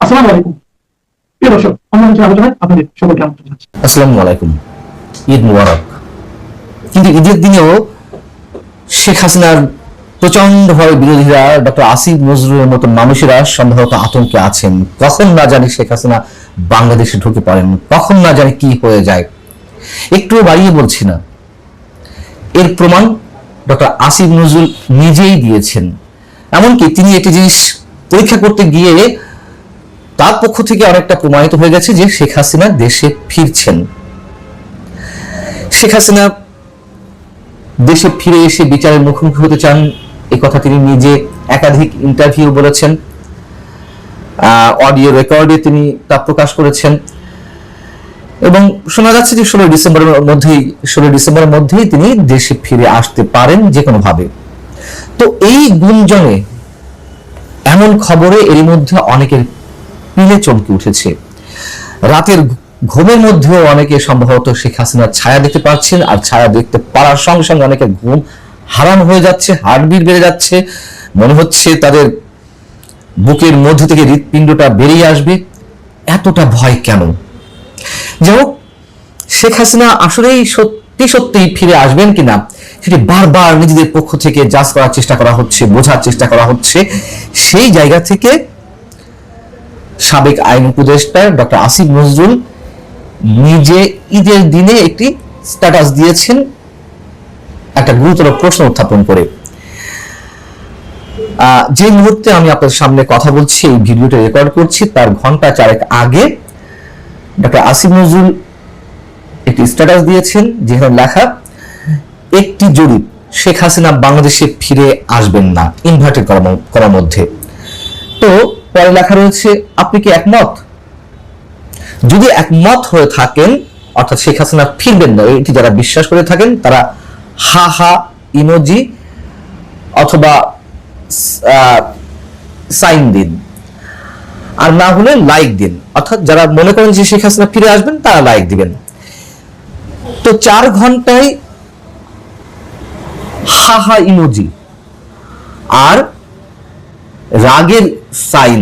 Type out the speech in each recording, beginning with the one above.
আসসালামু আলাইকুম প্রিয় দর্শক, অন্য কিছু আলোচনায় আপনাদের সকলকে আমন্ত্রণ জানাচ্ছি। আসসালামু আলাইকুম। ঈদ মুবারক। কিন্তু ঈদের দিনেও শেখ হাসিনার প্রচন্ডভাবে বিরোধীরা, ডক্টর আসিফ নজরুলের মতো মানুষেরা সম্ভবত আতঙ্কে আছেন। কখন না জানি শেখ হাসিনা বাংলাদেশে ঢুকে পড়েন, কখন না জানি কি হয়ে যায়। একটু বাড়িয়ে বলছি না, এর প্রমাণ ডক্টর আসিফ নজরুল নিজেই দিয়েছেন। এমনকি তিনি একটি জিনিস পরীক্ষা করতে গিয়ে তার পক্ষ থেকে অনেকটা প্রমাণিত হয়ে গেছে যে শেখ হাসিনা দেশে ফিরছেন। শেখ হাসিনা দেশে ফিরে এসে বিচারের মুখোমুখি হতে চান, এই কথা তিনি নিজে একাধিক ইন্টারভিউ বলেছেন, অডিও রেকর্ডে তিনি তা প্রকাশ করেছেন এবং শোনা যাচ্ছে যে 16 ডিসেম্বরের মধ্যেই তিনি দেশে ফিরে আসতে পারেন যে কোনো ভাবে। তো এই গুঞ্জনে, এমন খবরে এর মধ্যে অনেকের পিলে চমকে উঠেছে। রাতের ঘুমের মধ্যেও অনেকে সম্ভবত শেখ হাসিনার ছায়া দেখতে পাচ্ছেন, আর ছায়া দেখতে পারার সঙ্গে সঙ্গে অনেকের ঘুম হারাম হয়ে যাচ্ছে, হার্টবিট বেড়ে যাচ্ছে, মনে হচ্ছে তাদের বুকের মধ্য থেকে হৃৎপিণ্ডটা বেরিয়ে আসবে। এতটা ভয় কেন? যাই হোক, শেখ হাসিনা আসলেই সত্যি ফিরে আসবেন কিনা সেটি বারবার নিজেদের পক্ষ থেকে জাজ করার চেষ্টা করা হচ্ছে, বোঝার চেষ্টা করা হচ্ছে। সেই জায়গা থেকে সাবেক আইন উপদেষ্টা ডক্টর আসিফ নজরুল নিজে ঈদের দিনে একটি স্ট্যাটাস দিয়েছেন, একটা গুরুতর প্রশ্ন উত্থাপন করে। যে মুহূর্তে আমি আপনাদের সামনে কথা বলছি, এই ভিডিওটা রেকর্ড করছি, তার ঘন্টা চারেক আগে ডক্টর আসিফ নজরুল একটি স্ট্যাটাস দিয়েছেন, যেখানে লেখা একটি জরিপ, শেখ হাসিনা বাংলাদেশে ফিরে আসবেন না, ইনভার্টেড করার মধ্যে। তো পরে লেখা রয়েছে, আপনি কি একমত? যদি একমত হয়ে থাকেন, অর্থাৎ শেখ হাসিনা ফিরবেন না, এটি যারা বিশ্বাস করে থাকেন তারা হা হা ইমোজি অথবা সাইন দিন, আর না হলে লাইক দিন। অর্থাৎ যারা মনে করেন যে শেখ হাসিনা ফিরে আসবেন তারা লাইক দিবেন। তো 4 ঘন্টায় হা হা ইমোজি আর রাগের সাইন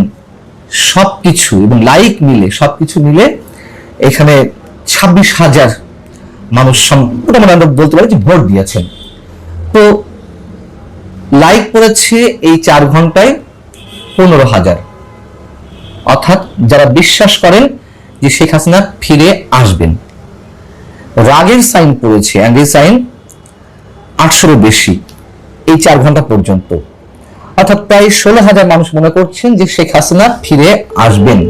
সবকিছু এবং লাইক মিলে, সবকিছু মিলে এখানে 26,000 মানুষ মোটামুটি আমরা বলতে পারি যে ভোট দিয়েছেন। তো লাইক করেছে এই 4 ঘন্টায় 15,000, অর্থাৎ যারা বিশ্বাস করেন যে শেখ হাসিনা ফিরে আসবেন। রাগের সাইন পড়েছে, অ্যাংরি সাইন 800-এর বেশি এই 4 ঘন্টা পর্যন্ত, অর্থাৎ প্রায় 16,000 মানুষ মনে করছেন যে শেখ হাসিনা ফিরে আসবেন।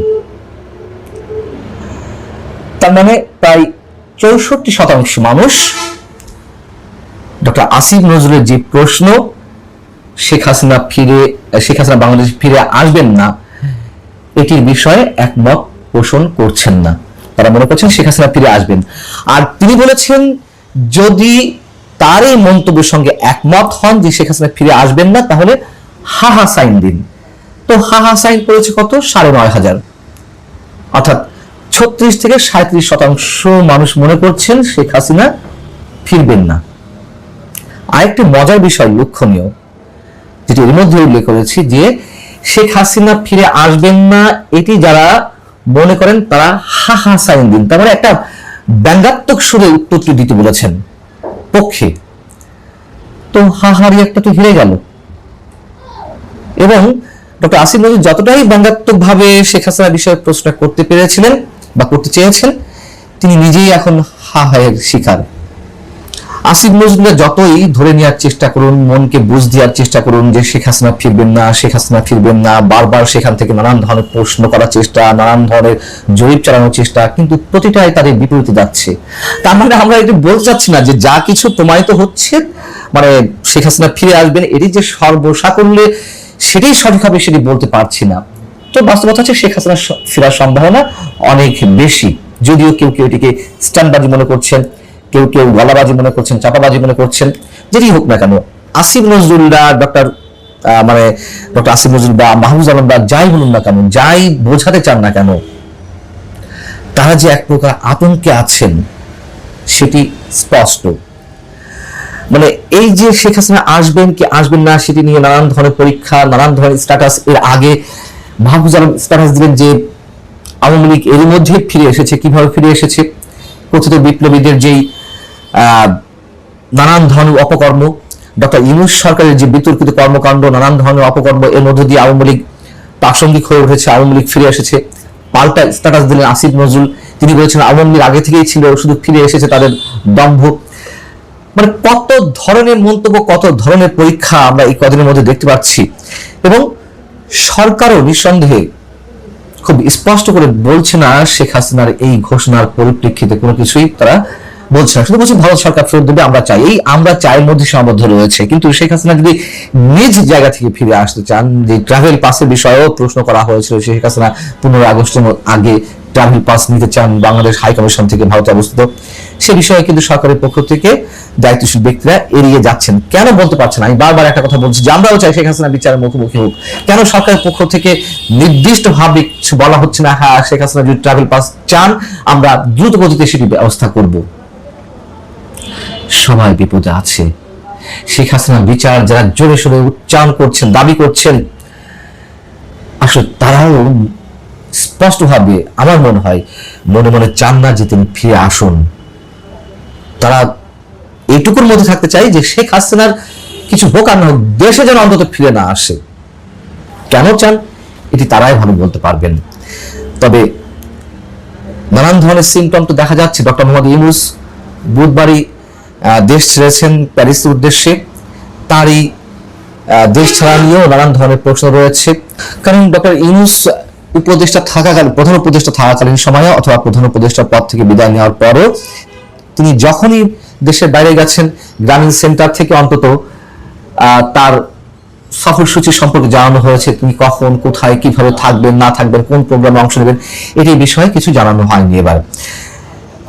তার মানে প্রায় 64% মানুষ ডক্টর আসিফ নজরুলের যে প্রশ্ন শেখ হাসিনা বাংলাদেশ ফিরে আসবেন না, এটির বিষয়ে একমত পোষণ করছেন না। তারা মনে করছেন শেখ হাসিনা ফিরে আসবেন। আর তিনি বলেছেন, যদি তার এই মন্তব্যের সঙ্গে একমত হন যে শেখ হাসিনা ফিরে আসবেন না, তাহলে হাহা সাইন দিন। তো হাহা সাইন পড়েছে কত? 9,500, অর্থাৎ 36-37% মানুষ মনে করছেন শেখ হাসিনা ফিরবেন না। আরেকটি মজার বিষয় লক্ষণীয়, যেটি এর মধ্যে উল্লেখ করেছি, যে শেখ হাসিনা ফিরে আসবেন না এটি যারা মনে করেন তারা হাহা সাইন দিন। তার মানে একটা ব্যঙ্গাত্মক সুরে উত্তরটি দিতে বলেছেন পক্ষে। তো হাহারি একটা তো হেরে গেল। এবং ডক্টর আসিফ নজরুল যতটাই ব্যঙ্গাত্মক ভাবে শেখ হাসিনা বিষয়ে প্রশ্ন করতে পেরেছিলেন বা করতে চেয়েছেন, তিনি নিজেই এখন হা হায়ের শিকার। আসিফ নজরুলের যতই ধরে নেওয়ার চেষ্টা করুন, মনকে বুঝ দেওয়ার চেষ্টা করুন যে শেখ হাসিনা ফিরবেন না, শেখ হাসিনা ফিরবেন না, বারবার সেখান থেকে নানান ধরনের প্রশ্ন করার চেষ্টা, নানান ধরনের জরিপ চালানোর চেষ্টা, কিন্তু প্রতিটাই তাদের বিপরীতে যাচ্ছে। তার মানে আমরা এটা বলতে চাচ্ছি না যে যা কিছু প্রমাণিত হচ্ছে, মানে শেখ হাসিনা ফিরে আসবেন, এটি যে সর্বসাকল্যে সেটাই সঠিক হবে সেটি বলতে পারছি না। তো বাস্তবতা হচ্ছে শেখ হাসিনা ফেরার সম্ভাবনা অনেক বেশি, যদিও কেউ কেউ এটিকে স্ট্যান্ডবাজি মনে করছেন, কেউ কেউ গলাবাজি মনে করছেন, চাপাবাজি মনে করছেন। যেটি হোক না কেন, আসিফ নজরুলরা ডক্টর আসিফ নজরুল বা মাহফুজ আলম বা যাই বলুন না কেন, যাই বোঝাতে চান না কেন, তারা যে এক প্রকার আতঙ্কে আছেন সেটি স্পষ্ট। মানে এই যে শেখ হাসিনা আসবেন কি আসবেন না সেটি নিয়ে নানান ধরনের পরীক্ষা, নানান ধরনের স্ট্যাটাস এর আগে মাহফুজ আলম স্ট্যাটাস দিলেন যে আওয়ামী লীগ এর মধ্যে ফিরে এসেছে। কিভাবে ফিরে এসেছে? কথিত বিপ্লবীদের যেই নানান ধরনের অপকর্ম, ডক্টর ইউনূস সরকারের যে বিতর্কিত কর্মকাণ্ড, নানান ধরনের অপকর্ম, এর মধ্য দিয়ে আওয়ামী লীগ প্রাসঙ্গিক হয়ে উঠেছে, আওয়ামী লীগ ফিরে এসেছে। পাল্টা স্ট্যাটাস দিলেন আসিফ নজরুল, তিনি বলেছেন আওয়ামী লীগ আগে থেকেই ছিল, শুধু ফিরে এসেছে তাদের দম্ভ। মানে কত ধরনের মন্তব্য, কত ধরনের পরীক্ষা আমরা এই কদিনের মধ্যে দেখতে পাচ্ছি। এবং সরকারও নিঃসন্দেহে খুব স্পষ্ট করে বলছে না শেখ হাসিনার এই ঘোষণার পরিপ্রেক্ষিতে কোনো কিছুই তারা বলছে না, শুধু বলছে ভারত সরকার ফেরত দেবে, আমরা চাই। এই আমরা চাইয়ের মধ্যে সীমাবদ্ধ রয়েছে। কিন্তু শেখ হাসিনা যদি নিজ জায়গা থেকে ফিরে আসতে চান, যে ট্রাভেল পাসের বিষয়েও প্রশ্ন করা হয়েছিল, শেখ হাসিনা 15 আগস্টের আগে ট্রাভেল পাস নিতে চান বাংলাদেশ হাই কমিশন থেকে ভারতে অবস্থিত, সে বিষয়ে কিন্তু সরকারের পক্ষ থেকে দায়িত্বশীল ব্যক্তিরা এড়িয়ে যাচ্ছেন। কেন বলতে পারছেন? আমি বারবার একটা কথা বলছি যে আমরাও চাই শেখ হাসিনা বিচারের মুখোমুখি হোক। কেন সরকারের পক্ষ থেকে নির্দিষ্টভাবে কিছু বলা হচ্ছে না, হ্যাঁ শেখ হাসিনা যদি ট্রাভেল পাস চান আমরা দ্রুত গতিতে সেটি ব্যবস্থা করব? সবাই বিপদে আছে। শেখ হাসিনার বিচার যারা জোরে সোরে উচ্চারণ করছেন, দাবি করছেন, আসলে তারাও স্পষ্টভাবে আমার মনে হয় মনে মনে চান না যে তিনি ফিরে আসুন। তারা এইটুকুর মধ্যে থাকতে চাই যে শেখ হাসিনার কিছু হোক আর না হোক, দেশে যেন অন্তত ফিরে না আসে। কেন চান এটি তারাই ভালো বলতে পারবেন। তবে নানান ধরনের সিমটম তো দেখা যাচ্ছে। ডক্টর মোহাম্মদ ইউনূস বুধবারই দেশ ছেড়েছেন প্যারিসের উদ্দেশ্যে। তারই দেশ ছাড়া নিয়েও নানান ধরনের প্রশ্ন রয়েছে। কারণ ডক্টর ইউনূস উপদেষ্টা থাকাকালীন, প্রধান উপদেষ্টা থাকাকালীন সময়ে অথবা প্রধান উপদেষ্টার পদ থেকে বিদায় নেওয়ার পরও তিনি যখনই দেশের বাইরে গেছেন, গ্রামীণ সেন্টার থেকে অন্তত তার সফরসূচি সম্পর্কে জানানো হয়েছে। তিনি কখন, কোথায়, কিভাবে থাকবেন, না থাকবেন, কোন প্রোগ্রামে অংশ নেবেন, এটি বিষয়ে কিছু জানানো হয়নি। এবার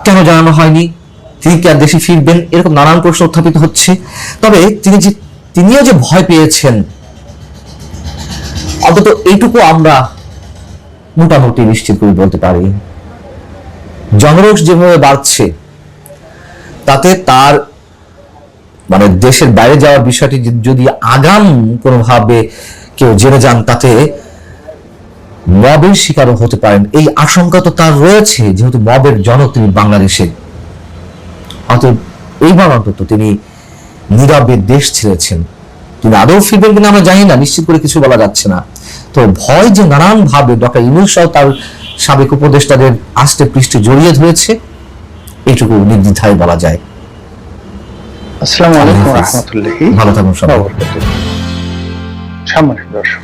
কেন জানানো হয়নি? তিনি কি আর দেশে ফিরবেন? এরকম নানান প্রশ্ন উত্থাপিত হচ্ছে। তবে তিনিও যে ভয় পেয়েছেন, অন্তত এইটুকু আমরা মোটামুটি নিশ্চিত করে বলতে পারি। জনরোষ যেভাবে বাড়ছে, তাতে তার মানে দেশের বাইরে যাওয়ার বিষয়টি যদি আগাম কোনোভাবে কেউ জেনে যান, তাতে মবের শিকারও হতে পারেন, এই আশঙ্কা তো তার রয়েছে, যেহেতু মবের জনক তিনি বাংলাদেশে। অতএব এইবার অন্তত তিনি নীরবে দেশ ছেড়েছেন। তিনি আদৌ ফিরবেন কিনা আমরা জানি না, নিশ্চিত করে কিছু বলা যাচ্ছে না। তো ভয় যে নানান ভাবে ডক্টর ইউনূস সহ তার সাবেক উপদেষ্টাদের আষ্টে পৃষ্ঠে জড়িয়ে ধরেছে, এইটুকু নির্দ্বিধায় বলা যায়। আসসালামু আলাইকুম ওয়া রাহমাতুল্লাহি। ভালো থাকুন সবাই। সম্মানিত দর্শক,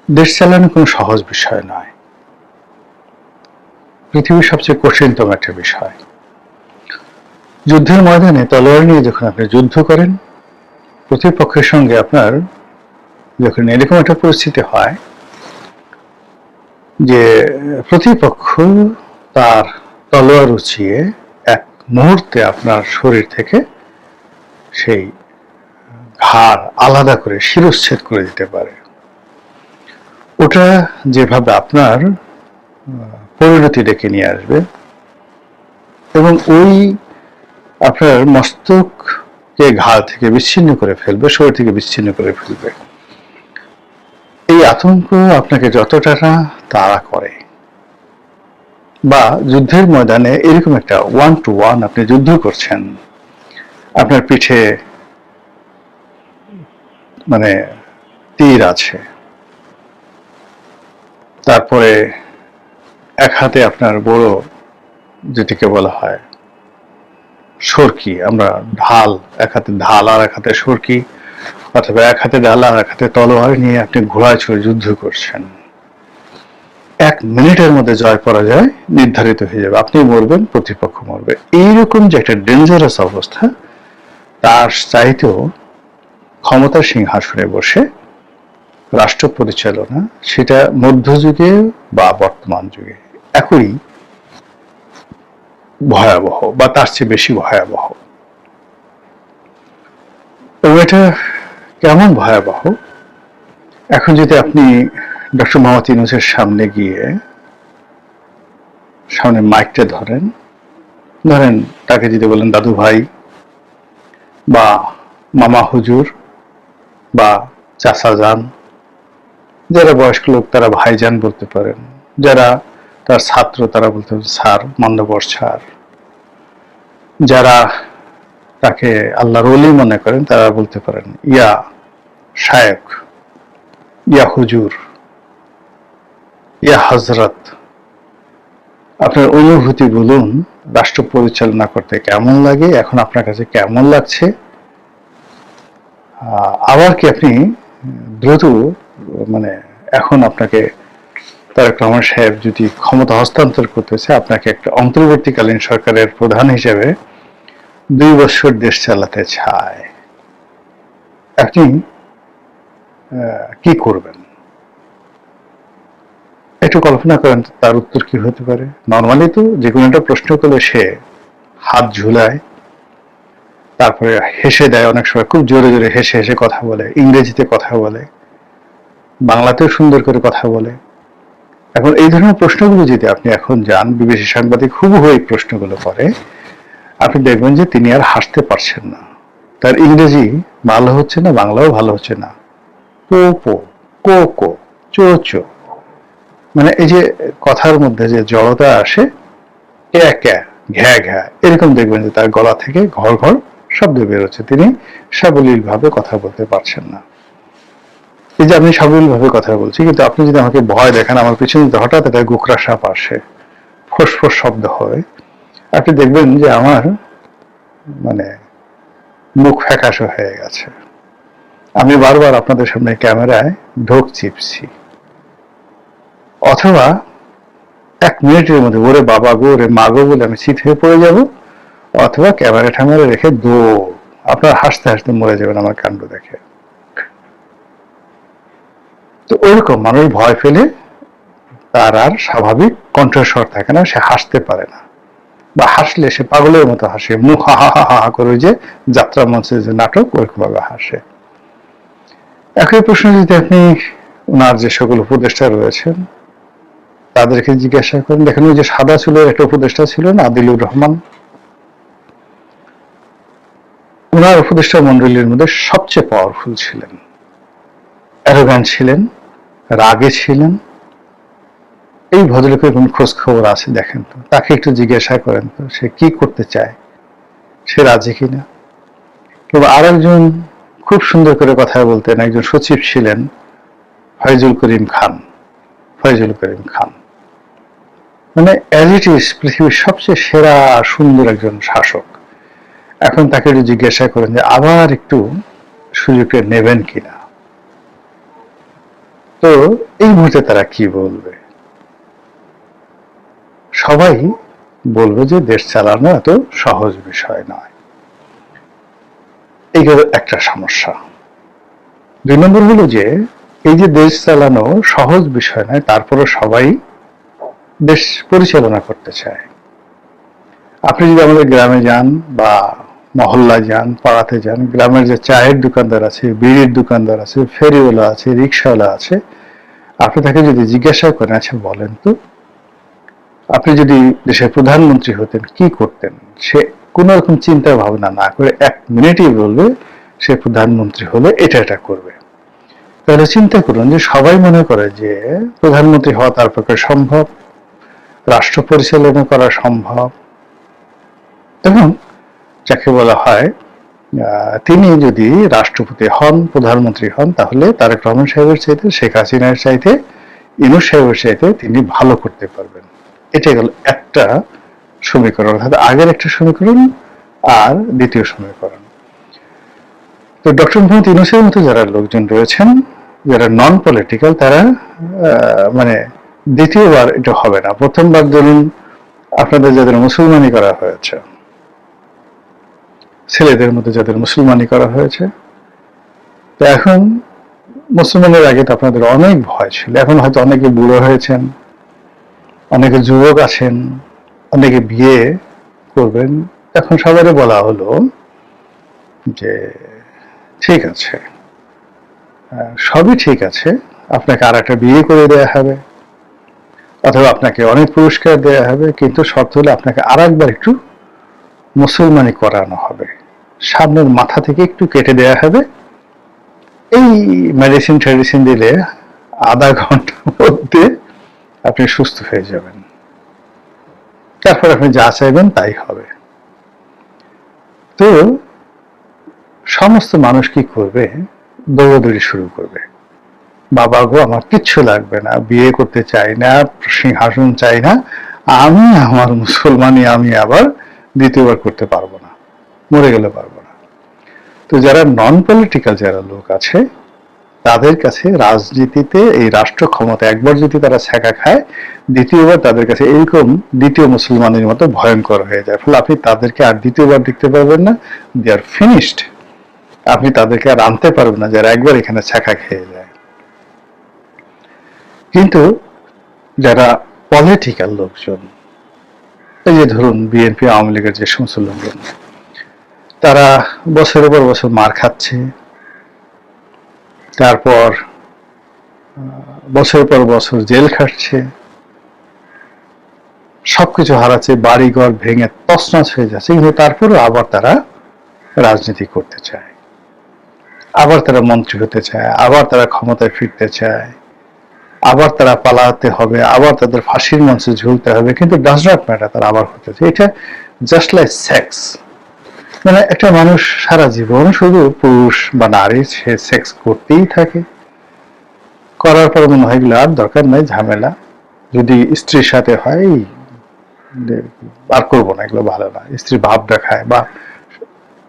দেশ চালানো কোনো সহজ বিষয় নয়। পৃথিবীর সবচেয়ে কঠিনতম একটা বিষয়। যুদ্ধের ময়দানে তলোয়ার নিয়ে যখন আপনি যুদ্ধ করেন, প্রতিপক্ষের সঙ্গে আপনার যখন এরকম একটা পরিস্থিতি হয় যে প্রতিপক্ষ তার তলোয়ার উঁচিয়ে এক মুহূর্তে আপনার শরীর থেকে সেই ঘাড় আলাদা করে শিরশ্ছেদ করে দিতে পারে, ওটা যেভাবে আপনার পরিণতি ডেকে নিয়ে আসবে এবং ওই আপনার মস্তককে ঘাড় থেকে বিচ্ছিন্ন করে ফেলবে, শরীর থেকে বিচ্ছিন্ন করে ফেলবে। এই আতঙ্ক আপনাকে যতটা না তাড়া করে, বা যুদ্ধের ময়দানে এরকম একটা 1-to-1 আপনি যুদ্ধ করছেন, আপনার পিঠে মানে তীর আছে, তারপরে এক হাতে আপনার বড় যেটিকে বলা হয় সরকি, আমরা ঢাল, এক হাতে ঢাল আর এক হাতে সরকি, অথবা এক হাতে ঢাল আর এক হাতে তলোয়ার নিয়ে আপনি ঘোড়ায় চড়ে যুদ্ধ করছেন। 1 মিনিটের মধ্যে জয় পরাজয় নির্ধারিত হয়ে যাবে, আপনি মরবেন, প্রতিপক্ষ মরবে। এইরকম যে একটা ডেঞ্জারাস অবস্থা, তার চাইতেও ক্ষমতার সিংহাসনে বসে রাষ্ট্র পরিচালনা, সেটা মধ্যযুগে বা বর্তমান যুগে একই ভয়াবহ বা তার চেয়ে বেশি ভয়াবহ। এবং এটা কেমন ভয়াবহ, এখন যদি আপনি ডক্টর মোহাম্মদ ইউনূসের সামনে গিয়ে সামনে মাইকটা ধরেন, তাকে যদি বলেন দাদু ভাই বা মামা হুজুর বা চাচা যান যারা বয়স্ক লোক তারা ভাইজান বলতে পারেন, যারা তার ছাত্র তারা বলতে পারেন স্যার, মান্যবর স্যার, যারা তাকে আল্লাহর ওলি মনে করেন তারা বলতে পারেন ইয়া শায়েখ, ইয়া হুজুর, ইয়া হযরত। আপনার অনুভূতি বলুন, রাষ্ট্র পরিচালনা করতে কেমন লাগে, এখন আপনার কাছে কেমন লাগছে? আবার কি আপনি দ্রুত মানে এখন আপনাকে তারেক রহমান সাহেব যদি ক্ষমতা হস্তান্তর করতেছে, আপনাকে একটা অন্তর্বর্তীকালীন সরকারের প্রধান হিসেবে 2 বছর দেশ চালাতে চায়, আপনি কি করবেন? একটু কল্পনা করেন তার উত্তর কি হতে পারে। নর্মালি তো যে কোনো একটা প্রশ্ন করলে সে হাত ঝুলায়, তারপরে হেসে দেয়, অনেক সময় খুব জোরে জোরে হেসে হেসে কথা বলে, ইংরেজিতে কথা বলে, বাংলাতেও সুন্দর করে কথা বলে। এখন এই ধরনের প্রশ্নগুলো যদি আপনি এখন যান, বিবিসি সাংবাদিক হুবহু এই প্রশ্নগুলো করে, আপনি দেখবেন যে তিনি আর হাসতে পারছেন না। তার ইংরেজি ভালো হচ্ছে না, বাংলাও ভালো হচ্ছে না। পো পো, কো কো, চো চো, মানে এই যে কথার মধ্যে যে জড়তা আসে, ক্যা ক্যা, ঘ্যা ঘ্যা, এরকম দেখবেন যে তার গলা থেকে ঘর ঘর শব্দ বেরোচ্ছে। তিনি সাবলীল ভাবে কথা বলতে পারছেন না। এই যে আমি সাবলীল ভাবে কথা বলছি, কিন্তু আপনি যদি আমাকে ভয় দেখেন, আমার পিছনে যদি হঠাৎ একটা গোখরা সাপ আসে, ফোঁস শব্দ হয়, আপনি দেখবেন যে আমার মানে মুখ ফ্যাকাশে হয়ে গেছে। আমি বারবার আপনাদের সামনে ক্যামেরায় ঢোক চিপছি, অথবা 1 মিনিটের মধ্যে ওরে বাবা গো, ওরে মা গো বলে আমি চিত হয়ে পড়ে যাব, অথবা ক্যামেরা ঠ্যামেরা রেখে আপনার হাসতে হাসতে মরে যাবেন আমার কাণ্ড দেখে। তো ওইরকম মানুষ ভয় পেলে তার আর স্বাভাবিক কণ্ঠস্বর থাকে না, সে হাসতে পারে না, বা হাসলে সে পাগলের মতো হাসে, মুখ হা হা হা হা করে, যে যাত্রা মঞ্চে যে নাটক ওইরকম ভাবে হাসে। একই প্রশ্ন যদি আপনি ওনার যে সকল উপদেষ্টা রয়েছেন তাদেরকে জিজ্ঞাসা করেন, দেখেন ওই যে সাদা চুলের একটা উপদেষ্টা ছিল না, আদিলুর রহমান, ওনার উপদেষ্টা মন্ডলীর মধ্যে সবচেয়ে পাওয়ারফুল ছিলেন, অ্যারোগ্যান্ট ছিলেন, রাগে ছিলেন। এই ভদ্রলোকের কোন খোঁজ খবর আছে দেখেন তো, তাকে একটু জিজ্ঞাসা করেন তো সে কি করতে চায়, সে রাজি কিনা। কিংবা আরেকজন খুব সুন্দর করে কথা বলতেন, একজন সচিব ছিলেন, ফয়জুল করিম খান। মানে অ্যাজ ইট ইজ পৃথিবীর সবচেয়ে সেরা সুন্দর একজন শাসক। এখন তাকে একটু জিজ্ঞাসা করেন যে আবার একটু সুযোগটা নেবেন কিনা। তো এই মুহূর্তে তারা কি বলবে? সবাই বলবে যে দেশ চালানো এত সহজ বিষয় নয়। এই একটা সমস্যা। 2 নম্বর হলো যে এই যে দেশ চালানো সহজ বিষয় নয়, তারপরে সবাই দেশ পরিচালনা করতে চায়। আপনি যদি আমাদের গ্রামে যান বা মহল্লায় যান, পাড়াতে যান, গ্রামের যে চায়ের দোকানদার আছে, বিড়ির দোকানদার আছে, ফেরিওয়ালা আছে, রিক্সাওয়ালা আছে, আপনি তাকে যদি জিজ্ঞাসা করেন, আচ্ছা বলেন তো আপনি যদি দেশের প্রধানমন্ত্রী হতেন কি করতেন, সে কোন রকম চিন্তা ভাবনা না করে 1 মিনিটই বলবে সে প্রধানমন্ত্রী হলে এটা করবে। তাহলে চিন্তা করুন যে সবাই মনে করে যে প্রধানমন্ত্রী হওয়া তার পক্ষে সম্ভব, রাষ্ট্র পরিচালনা করা সম্ভব, এবং যাকে বলা হয় তিনি যদি রাষ্ট্রপতি হন, প্রধানমন্ত্রী হন, তাহলে তারেক রহমান সাহেবের চাইতে, শেখ হাসিনার চাইতে, ইউনূস সাহেবের চাইতে তিনি ভালো করতে পারবেন। এটা গেল একটা সমীকরণ, অর্থাৎ আগের একটা সমীকরণ আর দ্বিতীয় সমীকরণ। তো ডক্টর মোহাম্মদ ইউনূসের মতো যারা লোকজন রয়েছেন, যারা নন পলিটিক্যাল, তারা মানে দ্বিতীয়বার এটা হবে না। প্রথমবার ধরুন আপনাদের যাদের মুসলমানি করা হয়েছে, ছেলেদের মধ্যে যাদের মুসলমানি করা হয়েছে, তো এখন মুসলমানের আগে তো আপনাদের অনেক ভয় ছিল, এখন হয়তো অনেকে বুড়ো হয়েছেন, অনেকে যুবক আছেন, অনেকে বিয়ে করবেন। এখন সবারই বলা হলো যে ঠিক আছে, সবই ঠিক আছে, আপনাকে আর একটা বিয়ে করে দেয়া হবে, অথবা আপনাকে অনেক পুরস্কার দেয়া হবে, কিন্তু শর্ত হলে আপনাকে আর একবার একটু মুসলমানি করানো হবে, সামনের মাথা থেকে একটু কেটে দেয়া হবে। এই মেডিসিন দিলে আধা ঘন্টার মধ্যে আপনি সুস্থ হয়ে যাবেন। তারপর আপনি যা চাইবেন তাই হবে। তো সমস্ত মানুষ কি করবে? দৌড়াদৌড়ি শুরু করবে, বাবা গো আমার কিচ্ছু লাগবে না, বিয়ে করতে চাই না, সিংহাসন চাই না, আমি আমার মুসলমানি আমি আবার দ্বিতীয়বার করতে পারবো না, মরে গেলে পারবো না। তো যারা নন পলিটিক্যাল যারা লোক আছে, তাদের কাছে রাজনীতিতে এই রাষ্ট্র ক্ষমতা একবার যদি তারা ছ্যাঁকা খায়, দ্বিতীয়বার তাদের কাছে এইরকম দ্বিতীয় মুসলমানের মতো ভয়ঙ্কর হয়ে যায়। ফলে আপনি তাদেরকে আর দ্বিতীয়বার দেখতে পারবেন না, দে আর ফিনিশড। আপনি তাদেরকে আর আনতে পারবেন না যারা একবার এখানে ছ্যাঁকা খেয়ে যায়। কিন্তু যারা পলিটিক্যাল লোকজন, এই যে ধরুন বিএনপি আওয়ামী লীগের যে সমস্ত লোকজন, তারা বছরের পর বছর মার খাচ্ছে, তারপর বছরের পর বছর জেল খাটছে, সবকিছু হারাচ্ছে, বাড়িঘর ভেঙে তছনছ হয়ে যাচ্ছে, কিন্তু তারপরেও আবার তারা রাজনীতি করতে চায়, আবার তারা মন্ত্রী হতে চায়, আবার তারা ক্ষমতায় ফিরতে চায়, আবার তারা পালাতে হবে, আবার তাদের ফাঁসির মঞ্চে ঝুলতে হবে, কিন্তু ডাজ নট ম্যাটার, তারা আবার হতে চায়। এটা জাস্ট লাইক সেক্স। মানে একটা মানুষ সারা জীবন শুধু পুরুষ বা নারী সে সেক্স করতেই থাকে, করার পর মনে হয় এগুলো আর দরকার নাই, ঝামেলা। যদি স্ত্রীর সাথে হয় আর করবো না, এগুলো ভালো না, স্ত্রী ভাব দেখায়, বা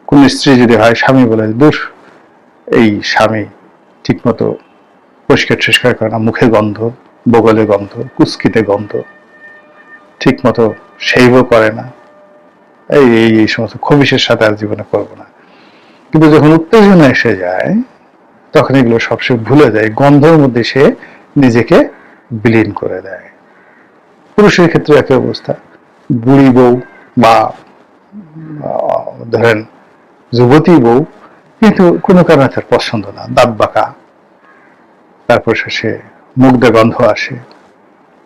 কোন স্ত্রী যদি হয় স্বামী বলে দূর, এই স্বামী ঠিক মতো পরিষ্কার টরিষ্কার করে না, মুখে গন্ধ, বগলে গন্ধ, কুস্কিতে গন্ধ, ঠিক মতো সেইভও করে না, এই এই সমস্ত খবিশের সাথে আর জীবনে করবো না। কিন্তু যখন উত্তেজনা এসে যায়, তখন এগুলো সব সে ভুলে যায়, গন্ধের মধ্যে সে নিজেকে বিলীন করে দেয়। পুরুষের ক্ষেত্রে একই অবস্থা। বুড়ি বউ বা ধরেন যুবতী বউ, কিন্তু কোনো কারণে তার পছন্দ না, দাঁত বাঁকা, তারপর শেষে মুখ দিয়ে গন্ধ আসে,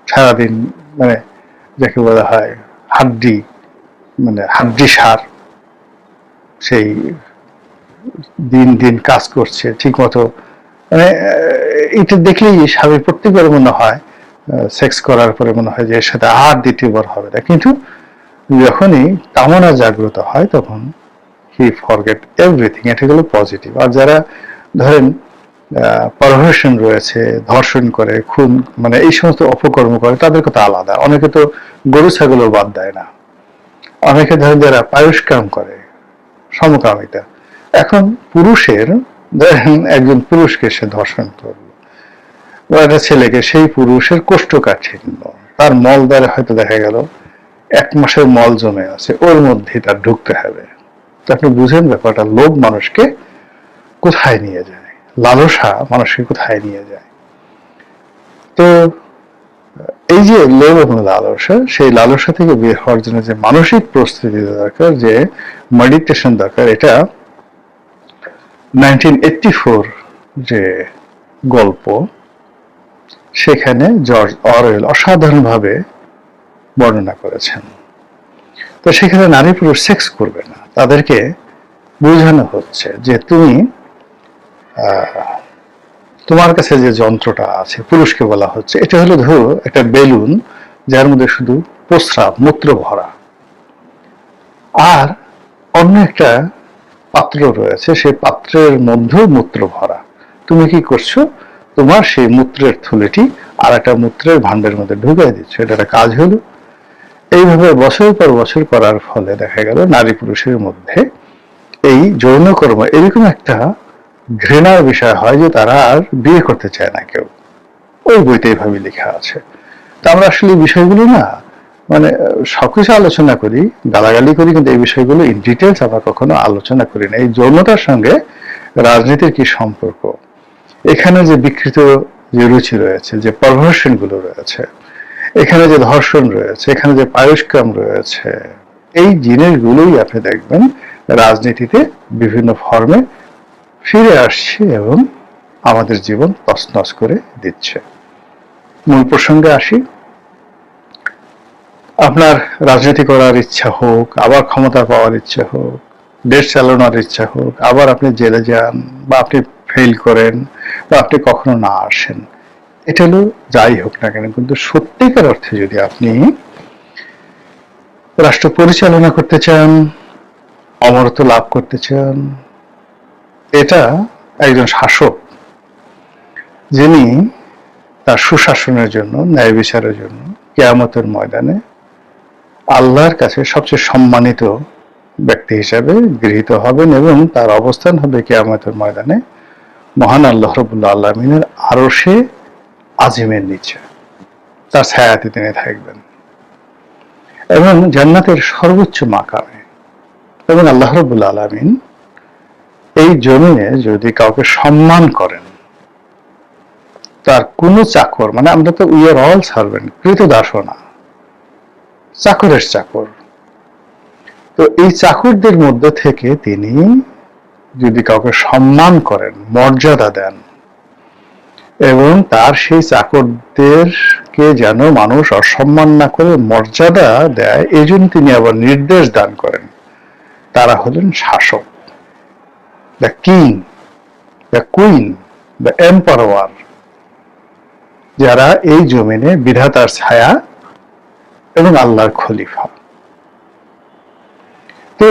সারাদিন মানে যাকে বলা হয় হাড্ডি, মানে হাড্ডি সার, সেই দিন দিন কাজ করছে ঠিক মতো, মানে এটা দেখলেই স্বামী প্রত্যেকবার মনে হয়, সেক্স করার পরে মনে হয় যে এর সাথে আর দ্বিতীয়বার হবে না। কিন্তু যখনই কামনা জাগ্রত হয় তখন হি ফরগেট এভরিথিং। এটা হলো পজিটিভ। আর যারা ধরেন পারভার্সন রয়েছে, ধর্ষণ করে, খুন, মানে এই সমস্ত অপকর্ম করে, তাদের কথা আলাদা। অনেকে তো গরু ছাগলও বাদ দেয় না। অনেকে ধরেন যারা পায়ুষ্কাম করে, সমকামিতা। এখন পুরুষের ধরেন একজন পুরুষকে সে ধর্ষণ করলো, বা একটা ছেলেকে, সেই পুরুষের কোষ্ঠকাঠিন্য, তার মল দ্বারা হয়তো দেখা গেল 1 মাসের মল জমে আছে, ওর মধ্যে তার ঢুকতে হবে। তো আপনি বুঝেন ব্যাপারটা, লোভ মানুষকে কোথায় নিয়ে যায়, লালসা মানুষকে কোথায় নিয়ে যায়। তো এই যে লোভ এবং লালসা, সেই লালসা থেকে বের হওয়ার জন্য যে মানসিক প্রস্তুতি দরকার, যে মেডিটেশন দরকার, এটা 1984 যে গল্প, সেখানে জর্জ অরওয়েল অসাধারণভাবে বর্ণনা করেছেন। তো সেখানে নারী পুরুষ সেক্স করবে না, তাদেরকে বোঝানো হচ্ছে যে তুমি তোমার কাছে যে যন্ত্রটা আছে, পুরুষকে বলা হচ্ছে এটা হলো ধরো একটা বেলুন, যার মধ্যে শুধু প্রস্রাব, মূত্র ভরা, আর অন্য একটা পাত্র রয়েছে, সেই পাত্রের মধ্যেও মূত্র ভরা। তুমি কি করছো? তোমার সেই মূত্রের থলিটি আর একটা মূত্রের ভাণ্ডের মধ্যে ঢুকাই দিচ্ছ। এটা একটা কাজ হলো। এইভাবে বছর পর বছর করার ফলে দেখা গেল নারী পুরুষের মধ্যে এই যৌনকর্ম এরকম একটা ঘৃণার বিষয় হয় যে তারা আর বিয়ে করতে চায় না কেউ। ওই বইতে এইভাবে লেখা আছে। তা আমরা আসলে এই বিষয়গুলো না, মানে সবকিছু আলোচনা করি, গালাগালি করি, কিন্তু এই বিষয়গুলো ইন ডিটেলস আমরা কখনো আলোচনা করি না। এই যৌনতার সঙ্গে রাজনীতির কি সম্পর্ক, এখানে যে বিকৃত যে রুচি রয়েছে, যে পারভার্সন গুলো রয়েছে, এখানে যে ধর্ষণ রয়েছে, এখানে যে পায়ুষ্কাম রয়েছে, এই জিনিসগুলোই আপনি দেখবেন রাজনীতিতে বিভিন্ন ফর্মে ফিরে আসছে এবং আমাদের জীবন তছনছ করে দিচ্ছে। মূল প্রসঙ্গে আসি। আপনার রাজনীতি করার ইচ্ছা হোক, আবার ক্ষমতা পাওয়ার ইচ্ছা হোক, দেশ চালানোর ইচ্ছা হোক, আবার আপনি জেলে যান, বা আপনি ফেল করেন, বা আপনি কখনো না আসেন, এটা হলো যাই হোক না কেন, কিন্তু সত্যিকার অর্থে যদি আপনি রাষ্ট্র পরিচালনা করতে চান, অমরত্ব লাভ করতে চান, এটা একজন শাসক যিনি তার সুশাসনের জন্য, ন্যায় বিচারের জন্য কিয়ামতের ময়দানে আল্লাহর কাছে সবচেয়ে সম্মানিত ব্যক্তি হিসাবে গৃহীত হবেন, এবং তার অবস্থান হবে কিয়ামতের ময়দানে মহান আল্লাহ রাব্বুল আলামিনের আরশে আজিমের নিচে, তার ছায়াতে তিনি থাকবেন এবং জান্নাতের সর্বোচ্চ মাকামে। এবং আল্লাহ রাব্বুল আলামিন এই জমিনে যদি কাউকে সম্মান করেন, তার কোনো চাকর, মানে আমরা তো উই আর অল সার্ভেন্ট, কৃতদাসও না, চাকরের চাকর, তো এই চাকরদের মধ্যে থেকে তিনি যদি কাউকে সম্মান করেন, মর্যাদা দেন, এবং তার সেই চাকরদেরকে যেন মানুষ অসম্মান না করে মর্যাদা দেয়, এই জন্য তিনি আবার নির্দেশ দান করেন, তারা হলেন শাসক, the king, the queen, the emperor, যারা এই জমিনে বিধাতার ছায়া এবং আল্লাহর খলিফা। তো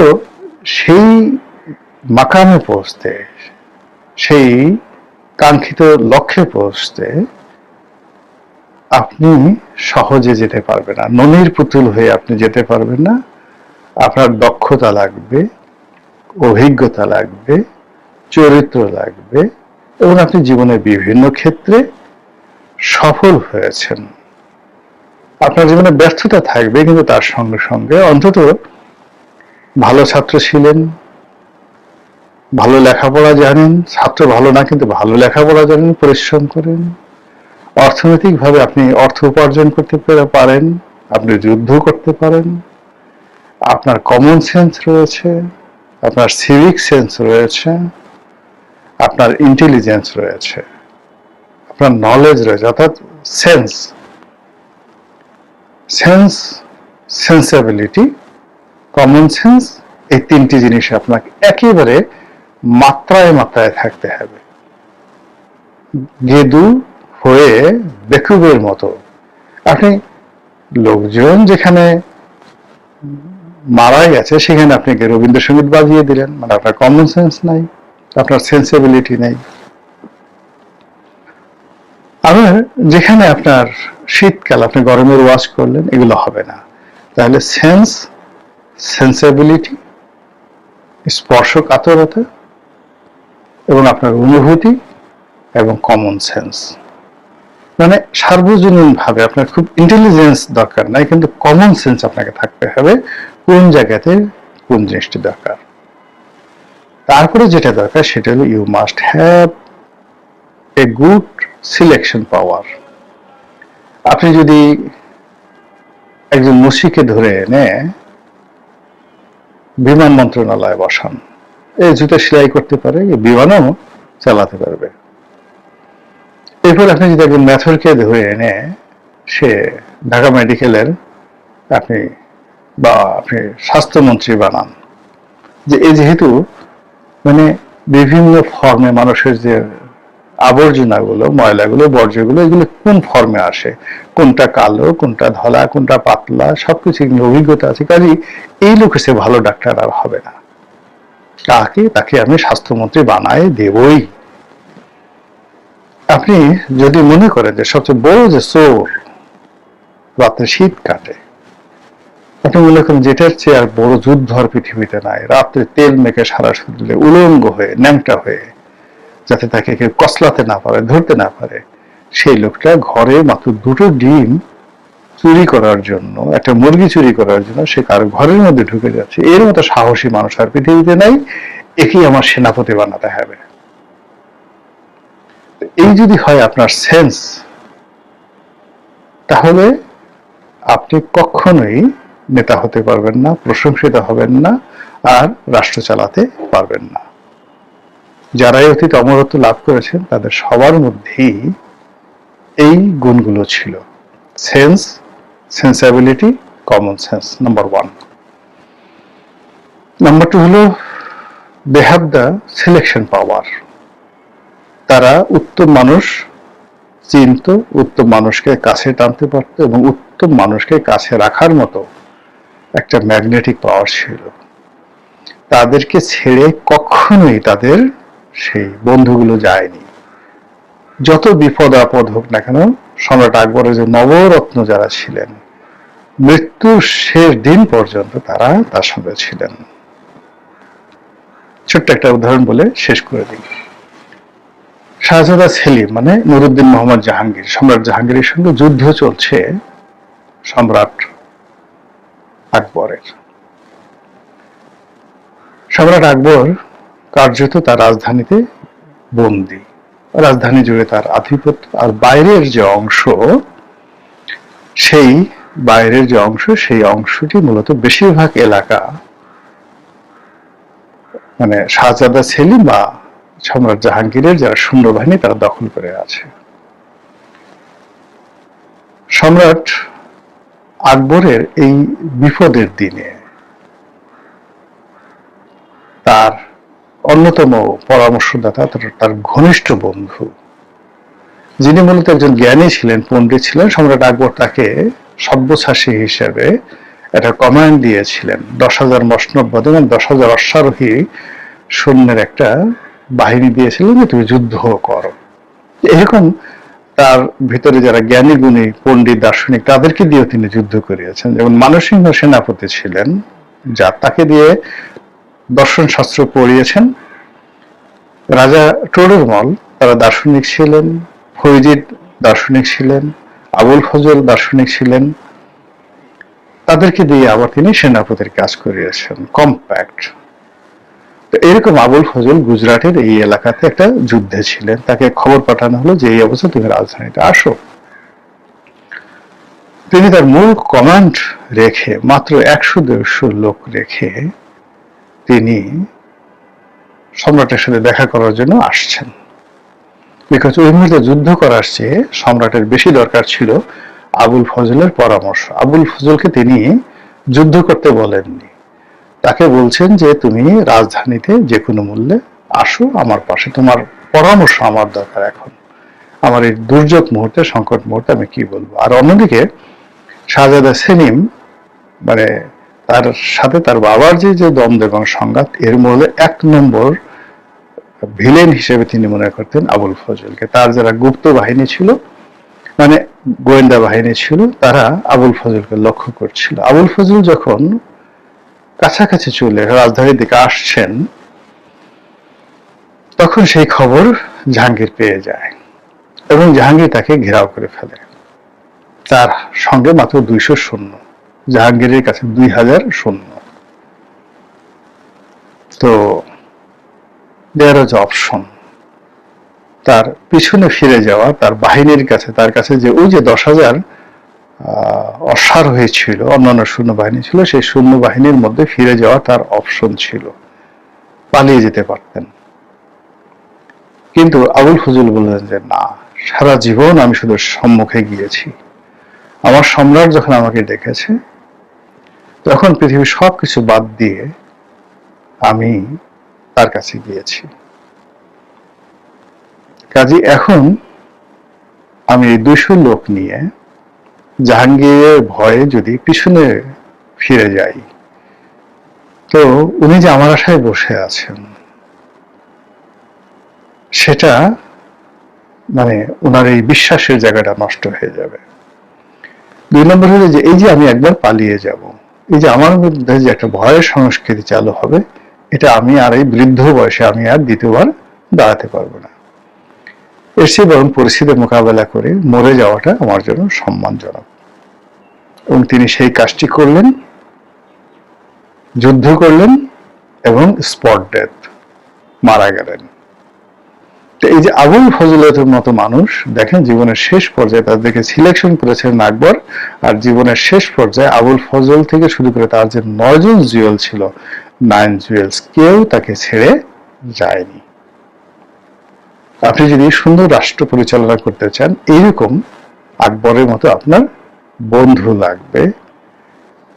সেই মাকামে পৌঁছতে, সেই কাঙ্ক্ষিত লক্ষ্যে পৌঁছতে আপনি সহজে যেতে পারবেন না, ননির পুতুল হয়ে আপনি যেতে পারবেন না। আপনার দক্ষতা লাগবে, অভিজ্ঞতা লাগবে, চরিত্র লাগবে, এবং আপনি জীবনের বিভিন্ন ক্ষেত্রে সফল হয়েছেন। আপনার জীবনে ব্যর্থতা থাকবে, কিন্তু তার সঙ্গে সঙ্গে অন্তত ভালো ছাত্র ছিলেন, ভালো লেখাপড়া জানেন, ছাত্র ভালো না কিন্তু ভালো লেখাপড়া জানেন, পরিশ্রম করেন, অর্থনৈতিকভাবে আপনি অর্থ উপার্জন করতে পারেন, আপনি যুদ্ধ করতে পারেন, আপনার কমন সেন্স রয়েছে, আপনার সিভিক সেন্স রয়েছে, আপনার ইন্টেলিজেন্স রয়েছে, আপনার নলেজ রয়েছে, অর্থাৎ সেন্স, সেন্সিবিলিটি, কমন সেন্স, এই তিনটি জিনিস আপনাকে একেবারে মাত্রায় মাত্রায় থাকতে হবে। গেদু হয়ে বেকুবের মতো আপনি, লোকজন যেখানে মারা গেছে সেখানে আপনি রবীন্দ্রসঙ্গীত বাজিয়ে দিলেন, মানে আপনার কমন সেন্স নাই, আপনার সেন্সিবিলিটি নেই। আবার যেখানে আপনার শীতকাল, আপনি গরমের ওয়াশ করলেন, এগুলো হবে না। তাহলে সেন্সিবিলিটি, স্পর্শকাতরতা, এবং আপনার অনুভূতি এবং কমন সেন্স, মানে সার্বজনীন ভাবে আপনার খুব ইন্টেলিজেন্স দরকার নাই, কিন্তু কমন সেন্স আপনাকে থাকতে হবে কোন জায়গাতে কোন জিনিসটি দরকার। তারপরে যেটা দরকার সেটা হলো you must have a good selection power. আপনি যদি একজন মুশিকে ধরে এনে বিমান মন্ত্রণালয়ে বসান, এই জুতো সেলাই করতে পারে, বিমানও চালাতে পারবে। এরপর আপনি যদি একজন ম্যাথরকে ধরে এনে সে ঢাকা মেডিকেলের আপনি স্বাস্থ্যমন্ত্রী বানান, যে এই যেহেতু মানে বিভিন্ন ফর্মে মানুষের যে আবর্জনাগুলো, ময়লাগুলো, বর্জ্যগুলো, এগুলো কোন ফর্মে আসে, কোনটা কালো, কোনটা ধলা, কোনটা পাতলা, সবকিছু অভিজ্ঞতা আছে, কাজেই এই লোক সে ভালো ডাক্তার আর হবে না, তাকে আমি স্বাস্থ্যমন্ত্রী বানায় দেবই। আপনি যদি মনে করেন যে সবচেয়ে বড় যে চোর রাত্রে শীত কাটে, আপনি মনে করেন যেটার চেয়ে আর বড় যুদ্ধ আর পৃথিবীতে নাই, রাত্রে তেল মেখে সারা শরীরে উলঙ্গ হয়ে, ন্যাংটা হয়ে, যাতে তাকে কেউ কসলাতে না পারে, ধরতে না পারে, সেই লোকটা ঘরে মাত্র দুটো ডিম চুরি করার জন্য, একটা মুরগি চুরি করার জন্য সে কারো ঘরের মধ্যে ঢুকে যাচ্ছে, এর মতো সাহসী মানুষ আর পৃথিবীতে নাই, একেই আমার সেনাপতি বানাতে হবে। এই যদি হয় আপনার সেন্স, তাহলে আপনি কখনোই নেতা হতে পারবেন না, প্রশংসিত হবেন না, আর রাষ্ট্র চালাতে পারবেন না। যারাই অতীত অমরত্ব লাভ করেছেন তাদের সবার মধ্যেই এই গুণগুলো ছিল, sense, sensibility, common sense, number 1। Number 2 হলো দে হ্যাভ দ্য সিলেকশন পাওয়ার। তারা উত্তম মানুষ চিনত, উত্তম মানুষকে কাছে টানতে পারত এবং উত্তম মানুষকে কাছে রাখার মতো একটা ম্যাগনেটিক পাওয়ার ছিল। তাদেরকে ছেড়ে কখনোই তাদের সেই বন্ধুগুলো যায়নি। যত বিপদ আপদ হোক না কেন, সম্রাট আকবরের যে নবরত্ন যারা ছিলেন, মৃত্যুর শেষ দিন পর্যন্ত তারা তার সঙ্গে ছিলেন। ছোট্ট একটা উদাহরণ বলে শেষ করে দিই। শাহজাদা সেলিম মানে নুরুদ্দিন মোহাম্মদ জাহাঙ্গীর, সম্রাট জাহাঙ্গীরের সঙ্গে যুদ্ধ চলছে সম্রাট আকবরের। সম্রাট আকবর কার্যত তার রাজধানীতে বন্দী, রাজধানী জুড়ে তার আধিপত্য। আর বাইরের যে অংশ, সেই বাইরের যে অংশ, সেই অংশটি মূলত বেশিরভাগ এলাকা মানে শাহজাদা সেলিম বা সম্রাট জাহাঙ্গীরের যারা সৈন্যবাহিনী তারা দখল করে আছে। সম্রাট আকবরের এই বিপদের দিনে তার অন্যতম পরামর্শদাতা, তার ঘনিষ্ঠ বন্ধু, যিনি মূলত একজন জ্ঞানী ছিলেন, পণ্ডিত ছিলেন, সম্রাট আকবর তাকে সব্যসাচী হিসেবে একটা কমান্ড দিয়েছিলেন। 10,000 মসনদ এবং 10,000 অশ্বারোহী সৈন্যের একটা বাহিনী দিয়েছিলেন যে তুমি যুদ্ধ করো। এরকম তার ভিতরে যারা জ্ঞানী গুণী পণ্ডিত দার্শনিক তাদেরকে দিয়েও তিনি যুদ্ধ করিয়েছেন। যেমন মানসিংহ সেনাপতি ছিলেন, যা তাকে দিয়ে দর্শন শাস্ত্র পড়িয়েছেন। রাজা টোডরমল তারা দার্শনিক ছিলেন, ফৈজিদ দার্শনিক ছিলেন, আবুল ফজল দার্শনিক ছিলেন, তাদেরকে দিয়ে আবার তিনি সেনাপতির কাজ করিয়েছেন কম্প্যাক্ট। তো এরকম আবুল ফজল গুজরাটের এই এলাকাতে একটা যুদ্ধে ছিলেন, তাকে খবর পাঠানো হলো যে এই অবস্থা, তুমি রাজধানীতে আসো। তিনি তার মূল কমান্ড রেখে মাত্র 100-150 লোক রেখে তিনি সম্রাটের সাথে দেখা করার জন্য আসছেন। বিকজ ওই মুহূর্তে যুদ্ধ করার চেয়ে সম্রাটের বেশি দরকার ছিল আবুল ফজলের পরামর্শ। আবুল ফজলকে তিনি যুদ্ধ করতে বলেননি, তাকে বলছেন যে তুমি রাজধানীতে যে কোনো মূল্যে আসো আমার পাশে, তোমার পরামর্শ আমার দরকার এখন, আমার এই দুর্যোগ মুহূর্তে, সংকট মুহূর্তে আমি কি বলবো। আর অন্যদিকে শাহজাদা সেলিম মানে তার সাথে তার বাবার যে দ্বন্দ্ব এবং সংঘাত, এর মূলে 1 নম্বর ভিলেন হিসেবে তিনি মনে করতেন আবুল ফজলকে। তার যারা গুপ্ত বাহিনী ছিল, মানে গোয়েন্দা বাহিনী ছিল, তারা আবুল ফজলকে লক্ষ্য করছিল। আবুল ফজল যখন কাছাকাছি চলে রাজধানীর দিকে আসছেন, তখন সেই খবর জাহাঙ্গীর পেয়ে যায় এবং জাহাঙ্গীর তাকে ঘেরাও করে ফেলে। তার সঙ্গে মাত্র 200 সৈন্য, জাহাঙ্গীরের কাছে 2000 সৈন্য। তো দেয়ার ইজ অপশন, তার পিছনে ফিরে যাওয়া, তার বাহিনীর কাছে, তার কাছে যে ওই যে 10,000 অশ্বারোহী ছিল, অন্যান্য সৈন্যবাহিনী ছিল, সেই সৈন্যবাহিনীর মধ্যে ফিরে যাওয়া তার অপশন ছিল, পালিয়ে যেতে পারতেন। কিন্তু আবুল ফজল বললেন যে না, সারা জীবন আমি শুধু সম্মুখে গিয়েছি, আমার সম্রাট যখন আমাকে ডেকেছে তখন পৃথিবীর সবকিছু বাদ দিয়ে আমি তার কাছে গিয়েছি। কাজে এখন আমি 200 লোক নিয়ে জাহাঙ্গীরের ভয়ে যদি পিছনে ফিরে যাই, তো উনি যে আমার আশায় বসে আছেন সেটা মানে ওনার এই বিশ্বাসের জায়গাটা নষ্ট হয়ে যাবে। 2 নম্বর হলো যে এই যে আমি একবার পালিয়ে যাব, এই যে আমার মধ্যে যে একটা ভয়ের সংস্কৃতি চালু হবে, এটা আমি আর এই বৃদ্ধ বয়সে আমি আর দ্বিতীয়বার দাঁড়াতে পারবো না। এর চেয়ে বরং পরিস্থিতির মোকাবেলা করে মরে যাওয়াটা আমার জন্য সম্মানজনক। এবং তিনি সেই কাজটি করলেন, যুদ্ধ করলেন এবং স্পট ডেথ, মারা গেলেন। তো এই যে আবুল ফজলের মতো মানুষ দেখেন জীবনের শেষ পর্যায়ে তাদেরকে সিলেকশন করেছেন আকবর, আর জীবনের শেষ পর্যায়ে আবুল ফজল থেকে শুরু করে তার যে 9 জন জুয়েল ছিল, 9 জুয়েলস, কেউ তাকে ছেড়ে যায়নি। আপনি যদি সুন্দর রাষ্ট্র পরিচালনা করতে চান, এইরকম আকবরের মতো আপনার বন্ধু লাগবে।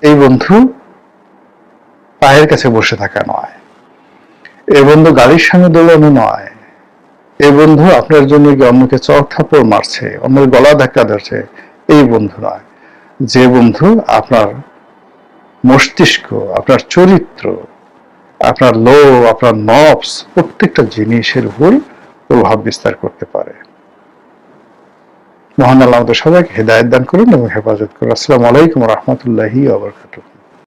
এই বন্ধু পায়ের কাছে বসে থাকা নয়, এই বন্ধু গাড়ির সঙ্গে দৌড়ানো নয়, এই বন্ধু আপনার জন্য কি অন্যকে চড় থাপ্পড় মারছে, অন্যের গলা ধাক্কা দিচ্ছে, এই বন্ধু নয়। যে বন্ধু আপনার মস্তিষ্ক, আপনার চরিত্র, আপনার লোভ, আপনার নফস, প্রত্যেকটা জিনিসের উপর প্রভাব বিস্তার করতে পারে। মহান আল্লাহ আমাদের সবাইকে হেদায়েত দান করুন এবং হেফাজত করুন। আসসালামু আলাইকুম ওয়া রাহমাতুল্লাহি ওয়া বারাকাতুহু।